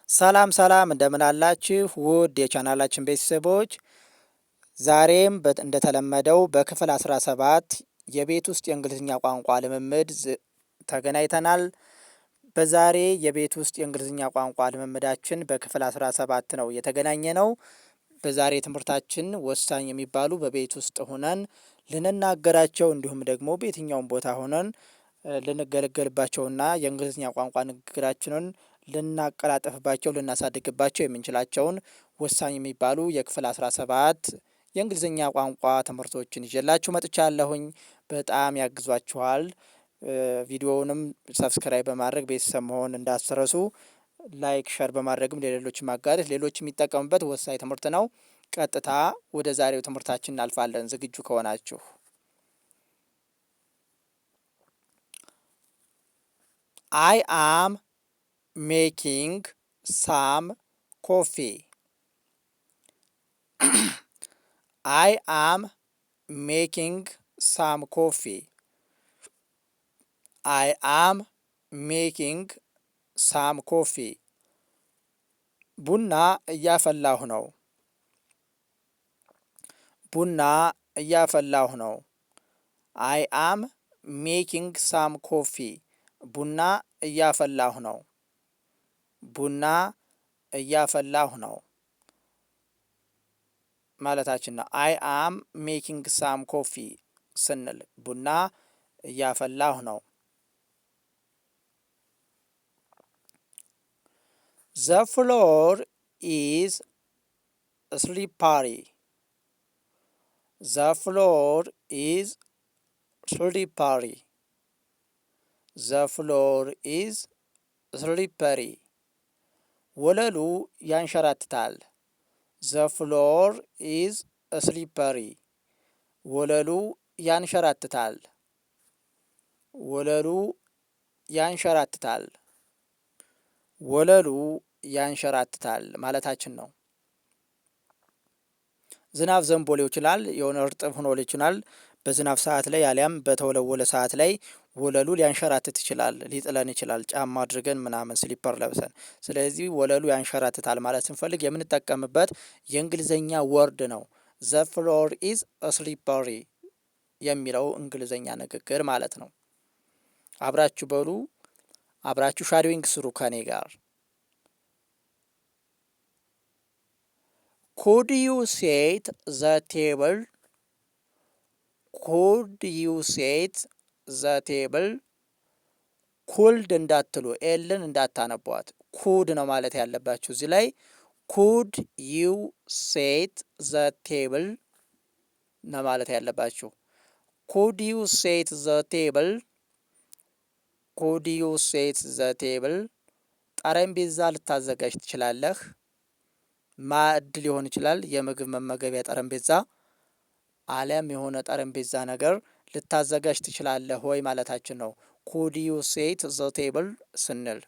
ሰላም ሰላም እንደምን አላችሁ ውድ የቻናላችን ቤተሰቦች፣ ዛሬም እንደተለመደው በክፍል 17 የቤት ውስጥ የእንግሊዝኛ ቋንቋ ልምምድ ተገናኝተናል። በዛሬ የቤት ውስጥ የእንግሊዝኛ ቋንቋ ልምምዳችን በክፍል 17 ነው የተገናኘ ነው። በዛሬ ትምህርታችን ወሳኝ የሚባሉ በቤት ውስጥ ሆነን ልንናገራቸው እንዲሁም ደግሞ በየትኛውም ቦታ ሆነን ልንገለገልባቸውና የእንግሊዝኛ ቋንቋ ንግግራችንን ልናቀላጥፍባቸው ልናሳድግባቸው የምንችላቸውን ወሳኝ የሚባሉ የክፍል 17 የእንግሊዝኛ ቋንቋ ትምህርቶችን ይዤላችሁ መጥቻለሁኝ። በጣም ያግዟችኋል። ቪዲዮውንም ሰብስክራይብ በማድረግ ቤተሰብ መሆን እንዳትረሱ። ላይክ ሸር በማድረግም ለሌሎች ማጋራት ሌሎች የሚጠቀሙበት ወሳኝ ትምህርት ነው። ቀጥታ ወደ ዛሬው ትምህርታችን እናልፋለን። ዝግጁ ከሆናችሁ I am making some coffee. I am making some coffee. I am making some coffee. ቡና እያፈላሁ ነው። ቡና እያፈላሁ ነው። I am making some coffee. ቡና እያፈላሁ ነው። ቡና እያፈላሁ ነው ማለታችን ነው። አይ አም ሜኪንግ ሳም ኮፊ ስንል ቡና እያፈላሁ ነው። ዘ ፍሎር ኢዝ ስሊፐሪ። ዘ ፍሎር ኢዝ ስሊፐሪ። ዘ ፍሎር ኢዝ ስሊፐሪ። ወለሉ ያንሸራትታል። ዘ ፍሎር ኢዝ ስሊፐሪ። ወለሉ ያንሸራትታል። ወለሉ ያንሸራትታል። ወለሉ ያንሸራትታል ማለታችን ነው። ዝናብ ዘንቦ ሊሆን ይችላል። የሆነ እርጥብ ሆኖ ሊሆን ይችላል። በዝናብ ሰዓት ላይ አሊያም በተወለወለ ሰዓት ላይ ወለሉ ሊያንሸራትት ይችላል፣ ሊጥለን ይችላል፣ ጫማ አድርገን ምናምን ስሊፐር ለብሰን። ስለዚህ ወለሉ ያንሸራትታል ማለት ስንፈልግ የምንጠቀምበት የእንግሊዝኛ ወርድ ነው። ዘ ፍሎር ኢዝ ስሊፐሪ የሚለው እንግሊዝኛ ንግግር ማለት ነው። አብራችሁ በሉ፣ አብራችሁ ሻዶዊንግ ስሩ ከኔ ጋር። ኩድ ዩ ሴት ዘ ቴብል? ኩድ ዩ ሴት ዘ ቴብል? ኩልድ እንዳትሉ፣ ኤልን እንዳታነቧት፣ ኩድ ነው ማለት ያለባችሁ እዚህ ላይ። ኩድ ዩ ሴት ዘ ቴብል ነው ማለት ያለባችሁ። ኩድ ዩ ሴት ዘ ቴብል? ኩድ ዩ ሴት ዘ ቴብል? ጠረጴዛ ልታዘጋጅ ትችላለህ። ማዕድ ሊሆን ይችላል፣ የምግብ መመገቢያ ጠረጴዛ አሊያም የሆነ ጠረጴዛ ነገር ልታዘጋጅ ትችላለህ ወይ ማለታችን ነው። ኩድ ዩ ሴት ዘ ቴብል ስንል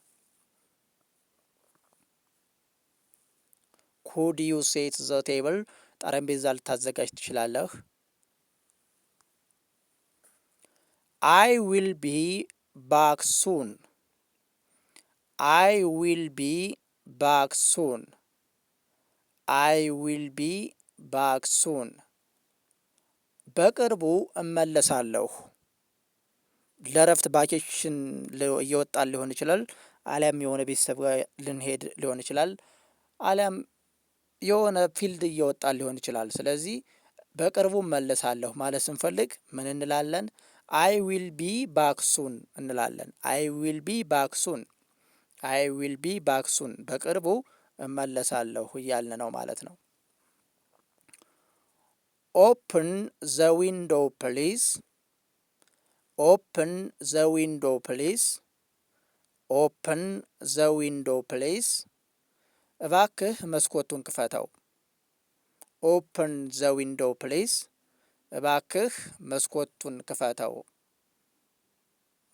ኩድ ዩ ሴት ዘ ቴብል ጠረጴዛ ልታዘጋጅ ትችላለህ። አይ ዊል ቢ ባክ ሱን። አይ ዊል ቢ ባክ ሱን። አይ ዊል ቢ ባክ ሱን። በቅርቡ እመለሳለሁ። ለረፍት ቫኬሽን እየወጣን ሊሆን ይችላል። አሊያም የሆነ ቤተሰብ ጋር ልንሄድ ሊሆን ይችላል። አሊያም የሆነ ፊልድ እየወጣን ሊሆን ይችላል። ስለዚህ በቅርቡ እመለሳለሁ ማለት ስንፈልግ ምን እንላለን? አይ ዊል ቢ ባክሱን እንላለን። አይ ዊል ቢ ባክሱን። አይ ዊል ቢ ባክሱን በቅርቡ እመለሳለሁ እያልን ነው ማለት ነው። ኦፕን ዘ ዊንዶ ፕሊዝ። ኦፕን ዘ ዊንዶ ፕሊዝ። ኦፕን ዘ ዊንዶ ፕሊዝ። እባክህ መስኮቱን ክፈተው። ኦፕን ዘ ዊንዶ ፕሊዝ። እባክህ መስኮቱን ክፈተው።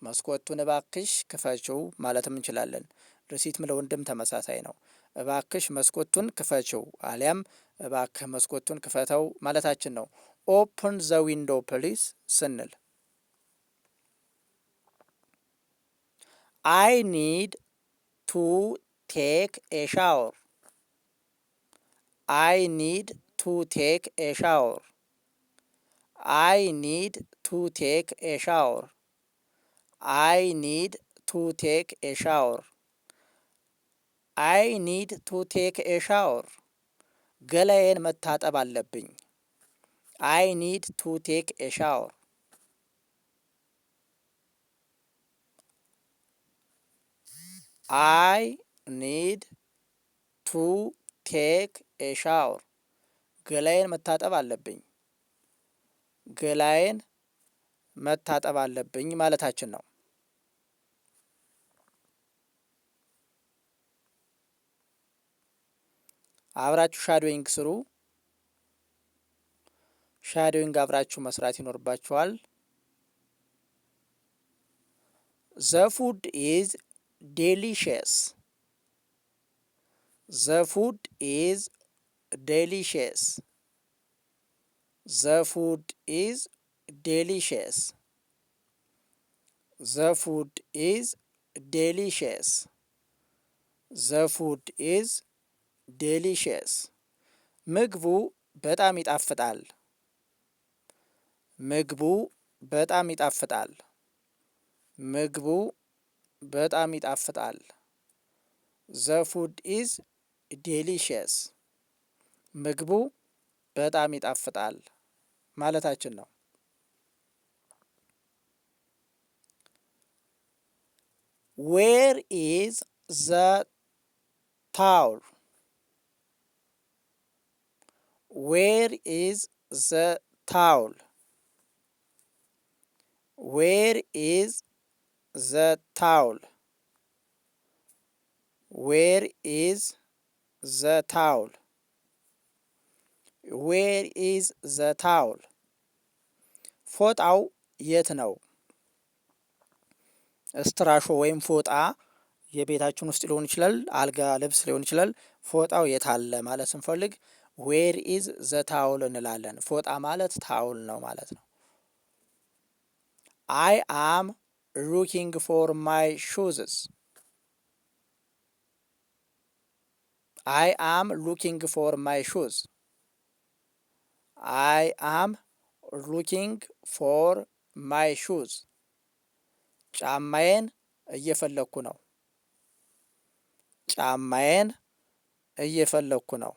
መስኮቱን እባክሽ ክፈችው ማለትም እንችላለን። ሪሲት ለወንድም ተመሳሳይ ነው። እባክሽ መስኮቱን ክፈችው አሊያም እባክህ መስኮቱን ክፈተው ማለታችን ነው። ኦፕን ዘ ዊንዶ ፕሊዝ ስንል I need to ቴክ ኤ ሻወር። አይ ኒድ ቱ ቴክ ኤ ሻወር። አይ ኒድ ቱ ቴክ ኤ ሻወር። አይ ኒድ ቱ ቴክ ኤ ሻወር። አይ ኒድ ቱ ቴክ ኤ ሻወር። ገላዬን መታጠብ አለብኝ። አይ ኒድ ቱ ቴክ ኤ ሻወር። አይ ኒድ ቱ ቴክ ኤ ሻወር። ገላዬን መታጠብ አለብኝ። ገላዬን መታጠብ አለብኝ ማለታችን ነው። አብራችሁ ሻዶዊንግ ስሩ። ሻዶዊንግ አብራችሁ መስራት ይኖርባችኋል። ዘ ፉድ ኢዝ ዴሊሽየስ። ዘ ፉድ ኢዝ ዴሊሽየስ። ዘ ፉድ ኢዝ ዴሊሽየስ። ዘ ፉድ ኢዝ ዴሊሽየስ። ዘ ፉድ ኢዝ ዴሊሽየስ። ምግቡ በጣም ይጣፍጣል። ምግቡ በጣም ይጣፍጣል። ምግቡ በጣም ይጣፍጣል። ዘ ፉድ ኢዝ ዴሊሽየስ። ምግቡ በጣም ይጣፍጣል ማለታችን ነው። ዌር ኢዝ ዘ ታውል? ዌር ኢዝ ዘ ታውል? ዌር ኢዝ ዘ ታውል? ዌር ኢዝ ዘ ታውል? ዌር ኢዝ ዘ ታውል? ፎጣው የት ነው? እስትራሾ ወይም ፎጣ የቤታችን ውስጥ ሊሆን ይችላል፣ አልጋ ልብስ ሊሆን ይችላል። ፎጣው የት አለ ማለት ስንፈልግ ዌር ኢዝ ዘ ታውል እንላለን። ፎጣ ማለት ታውል ነው ማለት ነው። አይ አም ሉኪንግ ፎር ማይ ሹዝስ። አይ አም ሉኪንግ ፎር ማይ ሹዝ። አይ አም ሉኪንግ ፎር ማይ ሹዝ። ጫማዬን እየፈለግኩ ነው። ጫማዬን እየፈለግኩ ነው።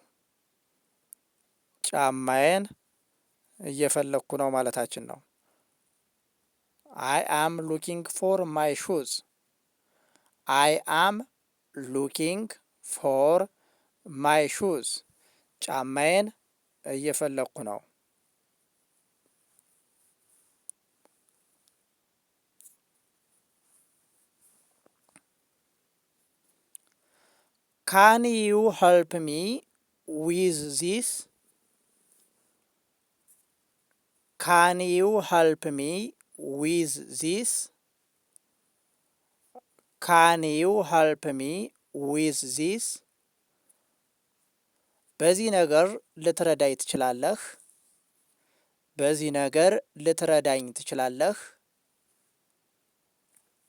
ጫማዬን እየፈለግኩ ነው ማለታችን ነው። አይ አም ሉኪንግ ፎር ማይ ሹዝ። አይ አም ሉኪንግ ፎር ማይ ሹዝ። ጫማዬን እየፈለግኩ ነው። ካን ዩ ሄልፕ ሚ ዊዝ ዚስ? ካን ዩ ሄልፕ ሚ ዊዝ ዚስ? ካን ዩ ሄልፕ ሚ ዊዝ ዚስ? በዚህ ነገር ልትረዳኝ ትችላለህ? በዚህ ነገር ልትረዳኝ ትችላለህ?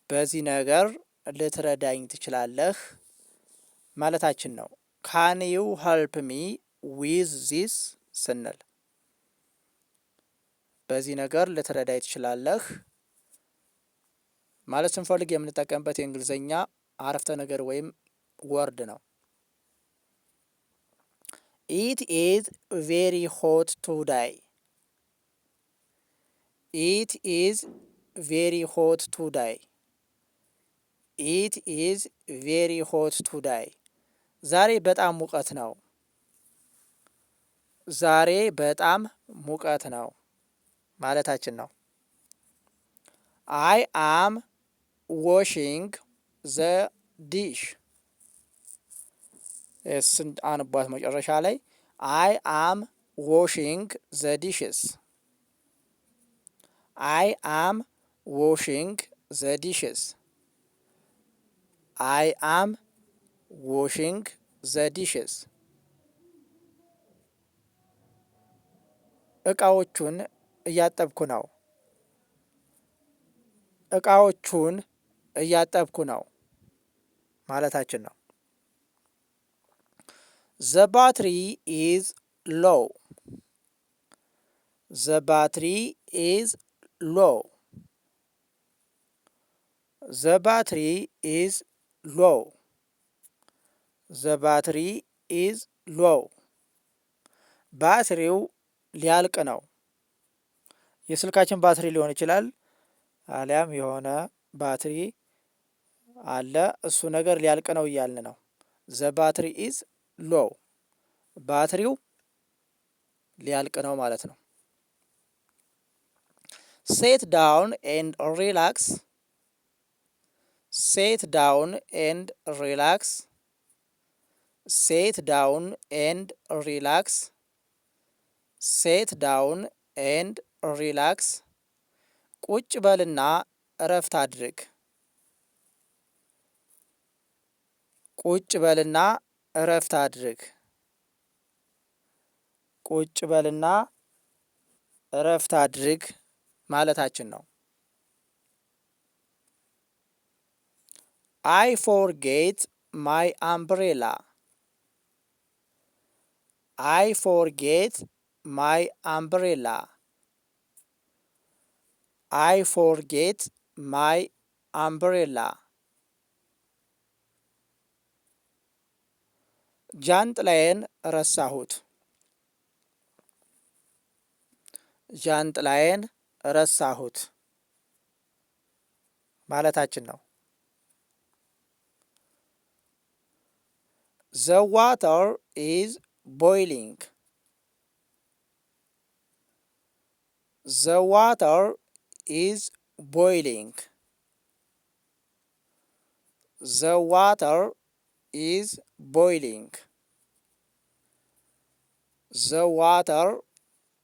በዚህ ነገር ልትረዳኝ ትችላለህ ማለታችን ነው። ካን ዩ ሄልፕ ሚ ዊዝ ዚስ ስንል በዚህ ነገር ልትረዳኝ ትችላለህ ማለት ስንፈልግ የምንጠቀምበት የእንግሊዝኛ አረፍተ ነገር ወይም ወርድ ነው። ኢት ኢዝ ቬሪ ሆት ቱዴይ። ኢት ኢዝ ቬሪ ሆት ቱዴይ። ኢት ኢዝ ቬሪ ሆት ቱዴይ። ዛሬ በጣም ሙቀት ነው። ዛሬ በጣም ሙቀት ነው ማለታችን ነው። አይ አም ዋሺንግ ዘ ዲሽ። እሱን አንቧት መጨረሻ ላይ አይ አም ዋሺንግ ዘ ዲሽስ። አይ አም ዋሺንግ ዘ ዲሽስ። አይ አም ዋሺንግ ዘ ዲሽስ። እቃዎቹን እያጠብኩ ነው። እቃዎቹን እያጠብኩ ነው ማለታችን ነው። The battery is low. The battery is low. The battery is low. The battery is low. ባትሪው ሊያልቅ ነው። የስልካችን ባትሪ ሊሆን ይችላል። አሊያም የሆነ ባትሪ አለ፣ እሱ ነገር ሊያልቅ ነው እያልን ነው። ዘ ባትሪ ኢዝ ሎው፣ ባትሪው ሊያልቅ ነው ማለት ነው። ሴት ዳውን ኤንድ ሪላክስ። ሴት ዳውን ኤንድ ሪላክስ። ሴት ዳውን ኤንድ ሪላክስ። ሴት ዳውን ኤንድ ሪላክስ። ቁጭ በልና እረፍት አድርግ። ቁጭ በልና እረፍት አድርግ። ቁጭ በልና እረፍት አድርግ ማለታችን ነው። አይ ፎርጌት ማይ አምብሬላ። አይ ፎርጌት ማይ አምብሬላ። አይ ፎርጌት ማይ አምብሬላ። ጃንጥላዬን ረሳሁት። ጃንጥላዬን ረሳሁት ማለታችን ነው። The water is boiling. The water is boiling. The water is boiling. The water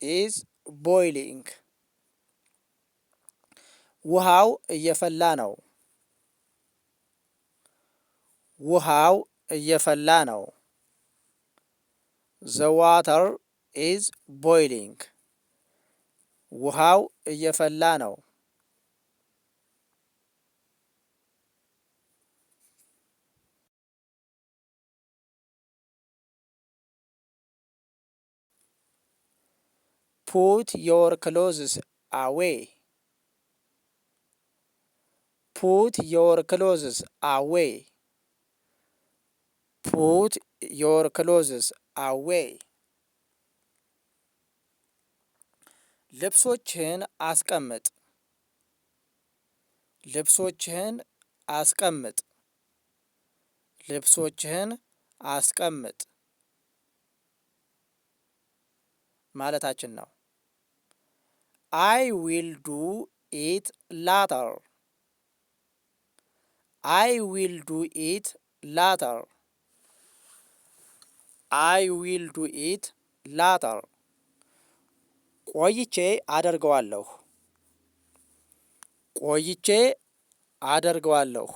is boiling. ውሃው እየፈላ ነው። ውሃው እየፈላ ነው። The water is boiling. ውሃው እየፈላ ነው። Put your clothes away. Put your clothes away. Put your clothes away. ልብሶችህን አስቀምጥ። ልብሶችህን አስቀምጥ። ልብሶችህን አስቀምጥ ማለታችን ነው። I will do it later. I will do it later. I will do it later. ቆይቼ አደርገዋለሁ። ቆይቼ አደርገዋለሁ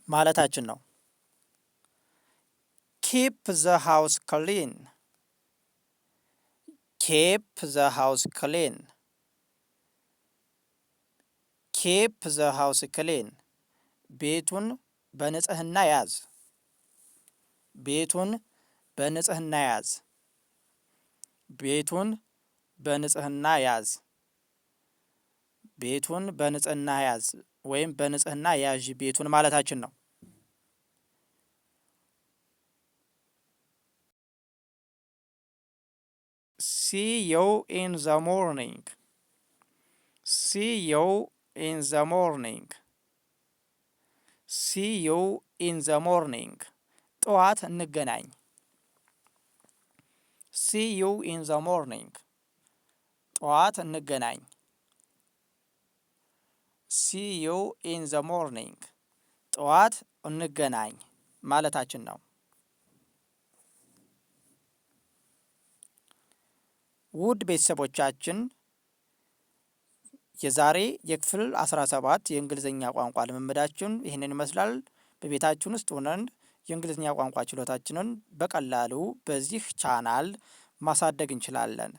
ማለታችን ነው። Keep the house clean. Keep the house clean. Keep the house clean. ቤቱን በንጽህና ያዝ። ቤቱን በንጽህና ያዝ። ቤቱን በንጽህና ያዝ። ቤቱን በንጽህና ያዝ ወይም በንጽህና ያዥ ቤቱን ማለታችን ነው። See you in the morning. See you in the morning. See you in the morning. ጠዋት እንገናኝ። See you in the morning. ጠዋት እንገናኝ። See you in the morning. ጠዋት እንገናኝ ማለታችን ነው። ውድ ቤተሰቦቻችን የዛሬ የክፍል 17 የእንግሊዝኛ ቋንቋ ልምምዳችን ይህንን ይመስላል። በቤታችን ውስጥ ሆነን የእንግሊዝኛ ቋንቋ ችሎታችንን በቀላሉ በዚህ ቻናል ማሳደግ እንችላለን።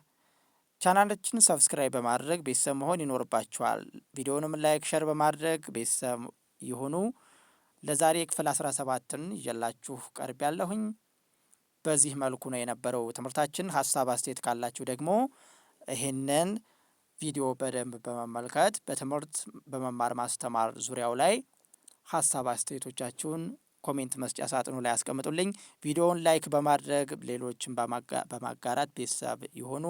ቻናላችንን ሰብስክራይብ በማድረግ ቤተሰብ መሆን ይኖርባችኋል። ቪዲዮውንም ላይክ፣ ሸር በማድረግ ቤተሰብ ይሁኑ። ለዛሬ ክፍል 17ን ይዤላችሁ ቀርብ ያለሁኝ። በዚህ መልኩ ነው የነበረው ትምህርታችን። ሀሳብ አስተያየት ካላችሁ ደግሞ ይህንን ቪዲዮ በደንብ በመመልከት በትምህርት በመማር ማስተማር ዙሪያው ላይ ሀሳብ አስተያየቶቻችሁን ኮሜንት መስጫ ሳጥኑ ላይ ያስቀምጡልኝ። ቪዲዮውን ላይክ በማድረግ ሌሎችን በማጋራት ቤተሰብ የሆኑ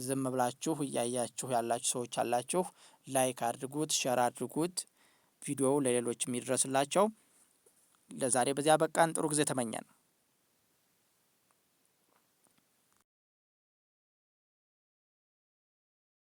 ዝም ብላችሁ እያያችሁ ያላችሁ ሰዎች አላችሁ፣ ላይክ አድርጉት፣ ሸር አድርጉት፣ ቪዲዮው ለሌሎች የሚደርስላቸው። ለዛሬ በዚያ በቃን። ጥሩ ጊዜ ተመኘን።